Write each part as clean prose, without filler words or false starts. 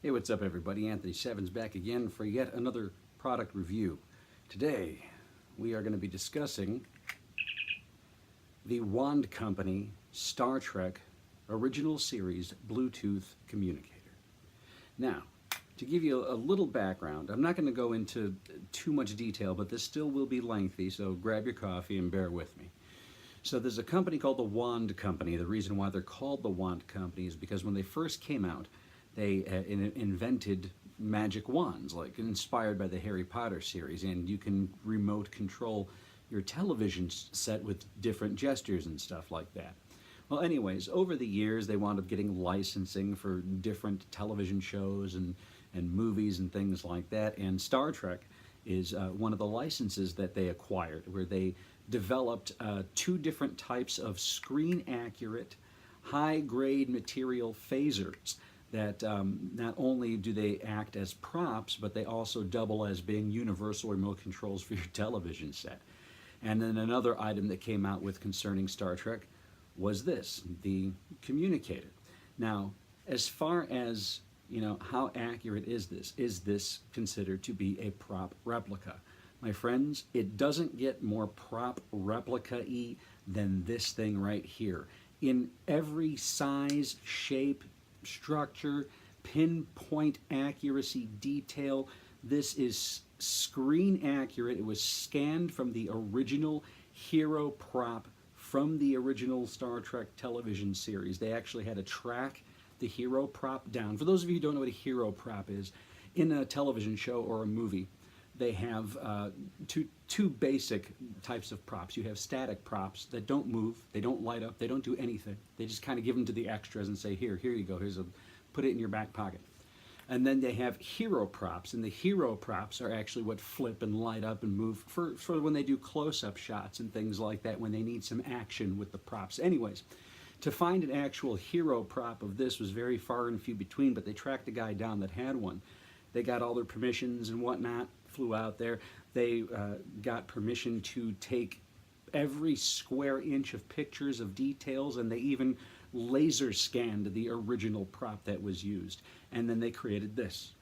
Hey, what's up everybody? Anthony Sevins back again for yet another product review. Today we are going to be discussing the Wand Company Star Trek Original Series Bluetooth Communicator. Now, to give you a little background, I'm not going to go into too much detail, but this still will be lengthy, so grab your coffee and bear with me. So there's a company called the Wand Company. The reason why they're called the Wand Company is because when they first came out, they invented magic wands, like inspired by the Harry Potter series, and you can remote control your television set with different gestures and stuff like that. Well, anyways, over the years they wound up getting licensing for different television shows and movies and things like that, and Star Trek is one of the licenses that they acquired, where they developed two different types of screen-accurate, high-grade material phasers that not only do they act as props, but they also double as being universal remote controls for your television set. And then another item that came out with concerning Star Trek was this, the communicator. Now, as far as, you know, how accurate is this considered to be a prop replica? My friends, it doesn't get more prop replica-y than this thing right here. In every size, shape, structure, pinpoint accuracy, detail, this is screen accurate. It was scanned from the original hero prop from the original Star Trek television series. They actually had to track the hero prop down. For those of you who don't know what a hero prop is, in a television show or a movie, they have two basic types of props. You have static props that don't move, they don't light up, they don't do anything. They just kind of give them to the extras and say, here you go, put it in your back pocket. And then they have hero props, and the hero props are actually what flip and light up and move for when they do close-up shots and things like that, when they need some action with the props. Anyways, to find an actual hero prop of this was very far and few between, but they tracked a guy down that had one. They got all their permissions and whatnot, flew out there. They got permission to take every square inch of pictures of details, and they even laser scanned the original prop that was used. And then they created this.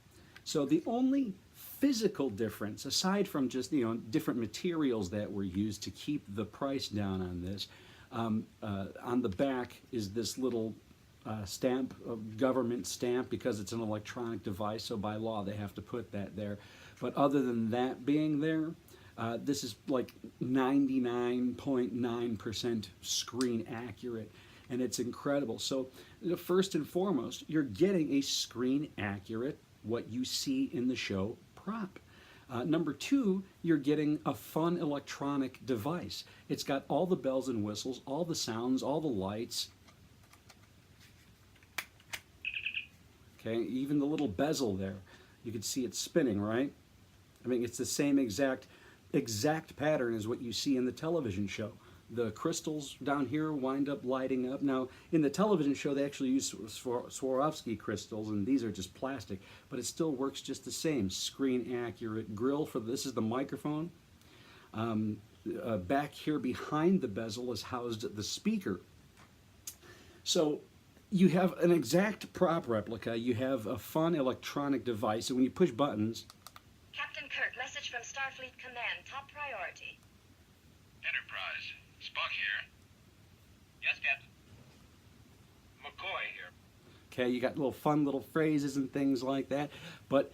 So the only physical difference, aside from just, you know, different materials that were used to keep the price down on this, on the back is this little stamp, a government stamp, because it's an electronic device, so by law they have to put that there. But other than that being there, this is like 99.9% screen accurate, and it's incredible. So first and foremost, you're getting a screen accurate, what you see in the show prop. Number two, you're getting a fun electronic device. It's got all the bells and whistles, all the sounds, all the lights. Okay, even the little bezel there, you can see it spinning, right? I mean, it's the same exact pattern as what you see in the television show. The crystals down here wind up lighting up. Now, in the television show, they actually use Swarovski crystals, and these are just plastic, but it still works just the same. Screen accurate grill for this is the microphone. Back here behind the bezel is housed the speaker. So you have an exact prop replica, you have a fun electronic device, and when you push buttons... Captain Kirk, message from Starfleet Command, top priority. Enterprise, Spock here. Yes, Captain. McCoy here. Okay, you got little fun little phrases and things like that, but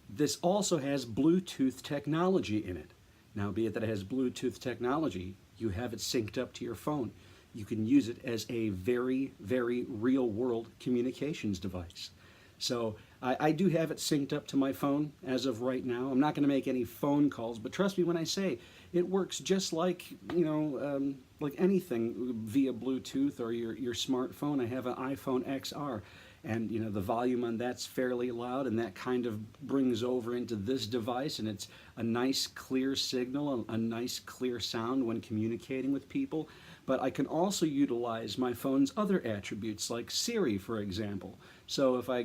this also has Bluetooth technology in it. Now, be it that it has Bluetooth technology, you have it synced up to your phone. You can use it as a very, very real-world communications device. So I do have it synced up to my phone as of right now. I'm not going to make any phone calls, but trust me when I say it works just like, you know, like anything via Bluetooth or your smartphone. I have an iPhone XR, and you know the volume on that's fairly loud, and that kind of brings over into this device, and it's a nice clear signal, a nice clear sound when communicating with people. But I can also utilize my phone's other attributes, like Siri, for example. So if I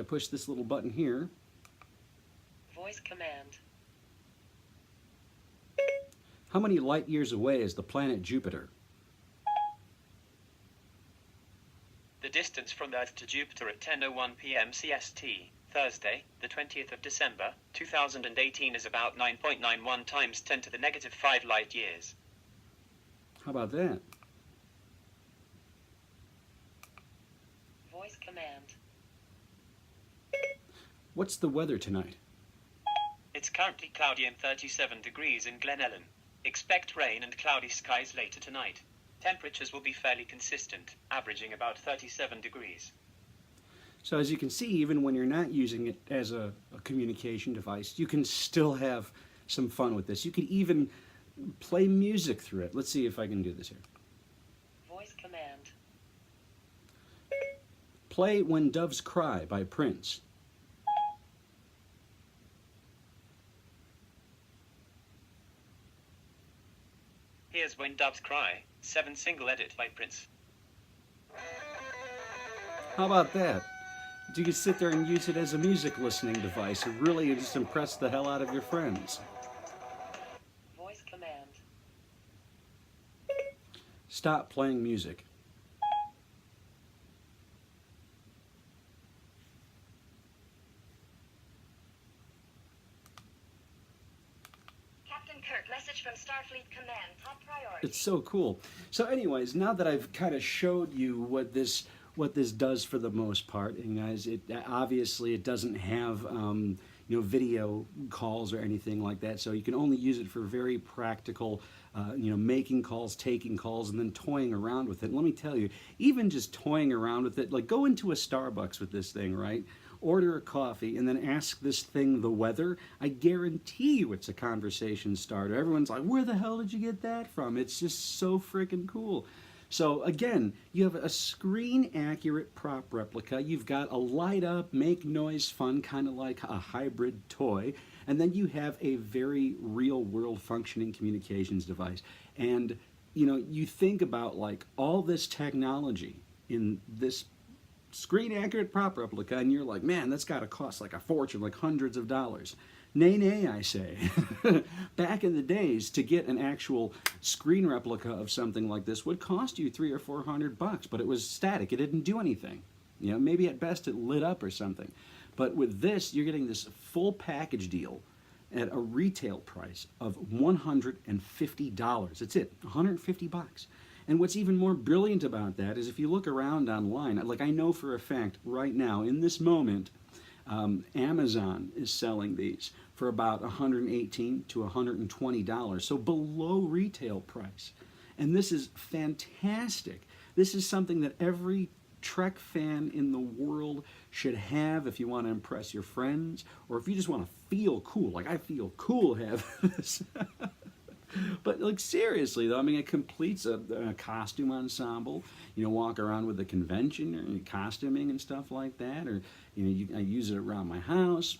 push this little button here, Voice command. how many light years away is the planet Jupiter? The distance distance from Earth to Jupiter at 10:01 p.m. CST, Thursday, the 20th of December, 2018 is about 9.91 times 10 to the negative 5 light years. How about that? Voice command. What's the weather tonight? It's currently cloudy and 37 degrees in Glen Ellen. Expect rain and cloudy skies later tonight. Temperatures will be fairly consistent, averaging about 37 degrees. So as you can see, even when you're not using it as a communication device, you can still have some fun with this. You could even play music through it. Let's see if I can do this here. Voice command. Play When Doves Cry by Prince. Here's When Doves Cry, 7 single edit by Prince. How about that? You could sit there and use it as a music listening device and really just impress the hell out of your friends. Voice command. Stop playing music. Captain Kirk, message from Starfleet Command. Top priority. It's so cool. So anyways, now that I've kind of showed you what this does for the most part, and guys, it obviously it doesn't have video calls or anything like that, so you can only use it for very practical making calls, taking calls, and then toying around with it. And let me tell you, even just toying around with it, like go into a Starbucks with this thing, right? Order a coffee and then ask this thing the weather. I guarantee you it's a conversation starter. Everyone's like, where the hell did you get that from? It's just so freaking cool. So again, you have a screen-accurate prop replica. You've got a light-up, make-noise fun, kind of like a hybrid toy. And then you have a very real-world functioning communications device. And, you think about, like, all this technology in this screen-accurate prop replica, and you're like, man, that's got to cost like a fortune, like hundreds of dollars. Nay, nay, I say. Back in the days, to get an actual screen replica of something like this would cost you $300 or $400, but it was static. It didn't do anything. Maybe at best it lit up or something. But with this, you're getting this full package deal at a retail price of $150. That's it, $150. And what's even more brilliant about that is if you look around online, like I know for a fact right now, in this moment, Amazon is selling these for about $118 to $120, so below retail price. And this is fantastic. This is something that every Trek fan in the world should have if you want to impress your friends, or if you just want to feel cool. Like I feel cool having this. But like seriously though, I mean, it completes a costume ensemble. Walk around with a convention or costuming and stuff like that, or I use it around my house.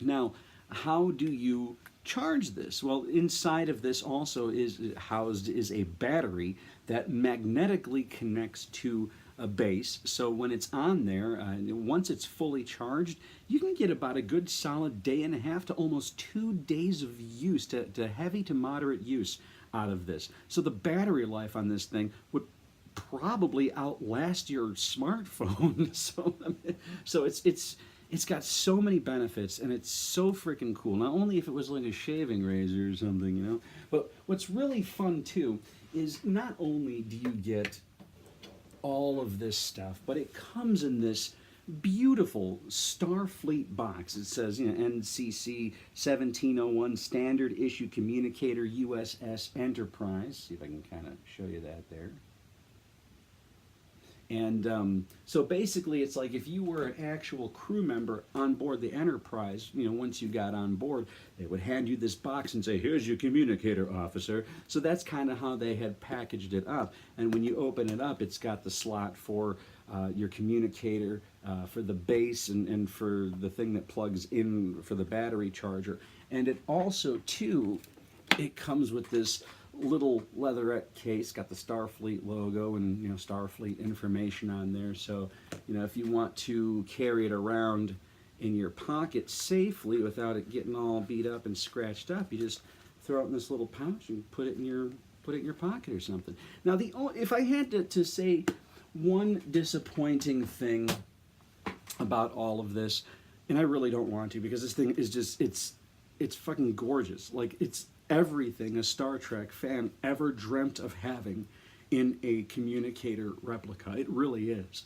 Now, how do you charge this? Well, inside of this also is housed a battery that magnetically connects to a base. So when it's on there, once it's fully charged, you can get about a good solid day and a half to almost 2 days of use, to heavy to moderate use out of this. So the battery life on this thing would probably outlast your smartphone. So it's got so many benefits, and it's so freaking cool. Not only if it was like a shaving razor or something, but what's really fun too is not only do you get all of this stuff, but it comes in this beautiful Starfleet box. It says, NCC 1701 Standard Issue Communicator USS Enterprise. See if I can kind of show you that there. And so basically it's like if you were an actual crew member on board the Enterprise, once you got on board, they would hand you this box and say, here's your communicator, officer. So that's kind of how they had packaged it up. And when you open it up, it's got the slot for your communicator, for the base, and for the thing that plugs in for the battery charger. And it also, too, it comes with this little leatherette case, got the Starfleet logo and Starfleet information on there. So if you want to carry it around in your pocket safely without it getting all beat up and scratched up, you just throw it in this little pouch and put it in your pocket or something. Now if I had to say one disappointing thing about all of this, and I really don't want to, because this thing is just, it's fucking gorgeous. Like, it's everything a Star Trek fan ever dreamt of having in a communicator replica. It really is.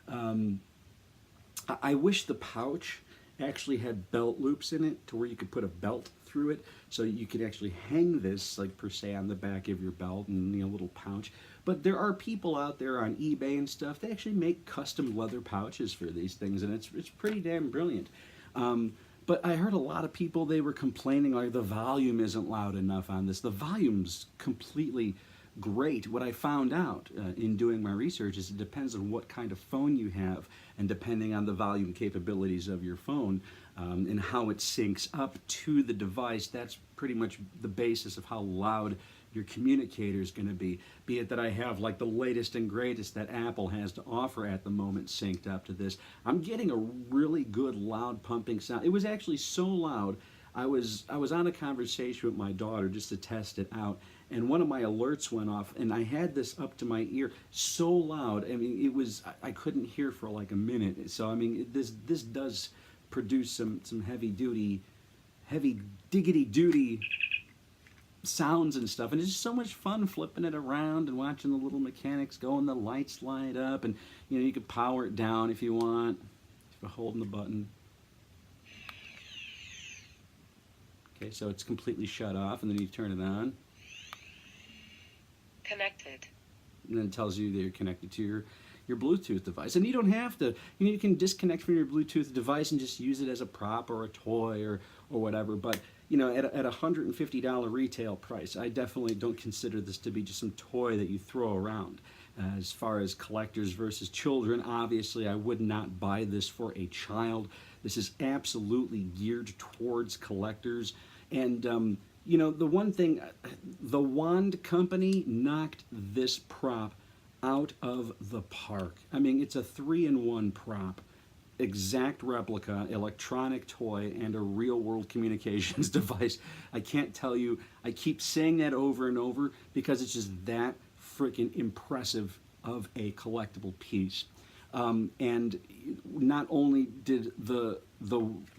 I wish the pouch actually had belt loops in it to where you could put a belt through it, so you could actually hang this, like, per se, on the back of your belt and, you know, little pouch. But there are people out there on eBay and stuff, they actually make custom leather pouches for these things, and it's pretty damn brilliant. But I heard a lot of people, they were complaining like the volume isn't loud enough on this. The volume's completely great. What I found out in doing my research is it depends on what kind of phone you have, and depending on the volume capabilities of your phone and how it syncs up to the device, that's pretty much the basis of how loud your communicator is going to be it that I have like the latest and greatest that Apple has to offer at the moment synced up to this. I'm getting a really good loud pumping sound. It was actually so loud, I was on a conversation with my daughter just to test it out, and one of my alerts went off, and I had this up to my ear so loud. I mean, it was, I couldn't hear for like a minute. So I mean, this does produce some heavy diggity duty sounds and stuff, and it's just so much fun flipping it around and watching the little mechanics go, and the lights light up, and you know, you can power it down if you want by holding the button. Okay, so it's completely shut off, and then you turn it on, Connected. and then it tells you that you're connected to your Bluetooth device. And you don't have to, you know, you can disconnect from your Bluetooth device and just use it as a prop or a toy or whatever. But you know, at a $150 retail price, I definitely don't consider this to be just some toy that you throw around. As far as collectors versus children, obviously I would not buy this for a child. This is absolutely geared towards collectors. And you know, the one thing, the Wand Company knocked this prop out of the park. I mean, it's a 3-in-1 prop. Exact replica, electronic toy, and a real-world communications device. I can't tell you, I keep saying that over and over because it's just that freaking impressive of a collectible piece. And not only did the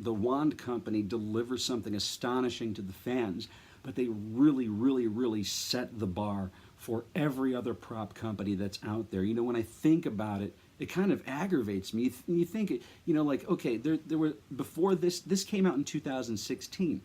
Wand Company deliver something astonishing to the fans, but they really set the bar for every other prop company that's out there. You know, when I think about it, it kind of aggravates me. You think, you know, like, okay, there were, before this came out in 2016,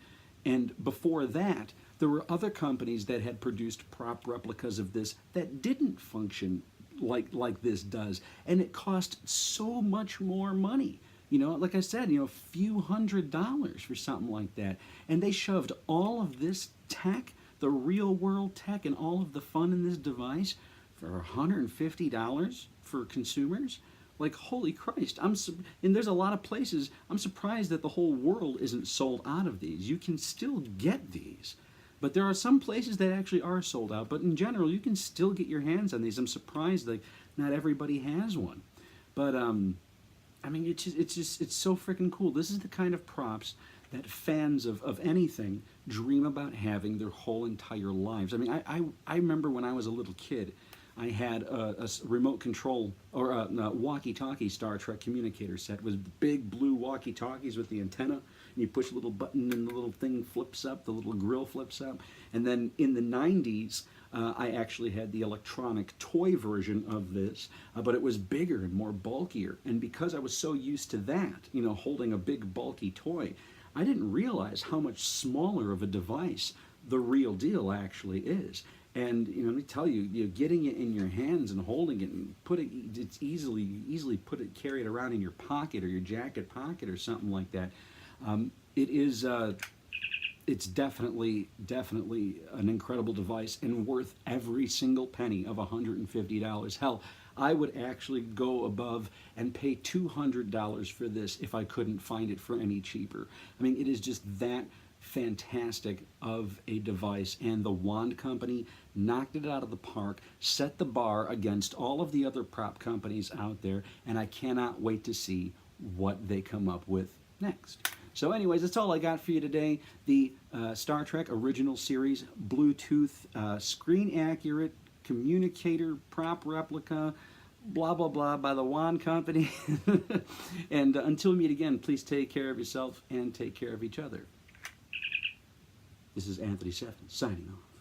and before that, there were other companies that had produced prop replicas of this that didn't function like this does, and it cost so much more money. You know, like I said, you know, a few $100s for something like that, and they shoved all of this tech, the real world tech, and all of the fun in this device for $150 for consumers. Like, holy Christ. And there's a lot of places, I'm surprised that the whole world isn't sold out of these. You can still get these, but there are some places that actually are sold out. But in general, you can still get your hands on these. I'm surprised that not everybody has one. But I mean, it's so freaking cool. This is the kind of props that fans of anything dream about having their whole entire lives. I mean, I remember when I was a little kid, I had a remote control, or a walkie-talkie Star Trek communicator set. It was big blue walkie-talkies with the antenna, and you push a little button and the little thing flips up, the little grill flips up. And then in the 90s, I actually had the electronic toy version of this, but it was bigger and more bulkier. And because I was so used to that, you know, holding a big bulky toy, I didn't realize how much smaller of a device the real deal actually is. And you know, let me tell you, getting it in your hands and holding it and it's easily carry it around in your pocket or your jacket pocket or something like that. It's definitely an incredible device and worth every single penny of $150. Hell, I would actually go above and pay $200 for this if I couldn't find it for any cheaper. I mean, it is just that fantastic of a device, and the Wand Company knocked it out of the park, set the bar against all of the other prop companies out there, and I cannot wait to see what they come up with next. So anyways, that's all I got for you today. The Star Trek Original Series Bluetooth screen accurate communicator prop replica blah, blah, blah by the Wand Company. And until we meet again, please take care of yourself and take care of each other. This is Anthony Sevins signing off.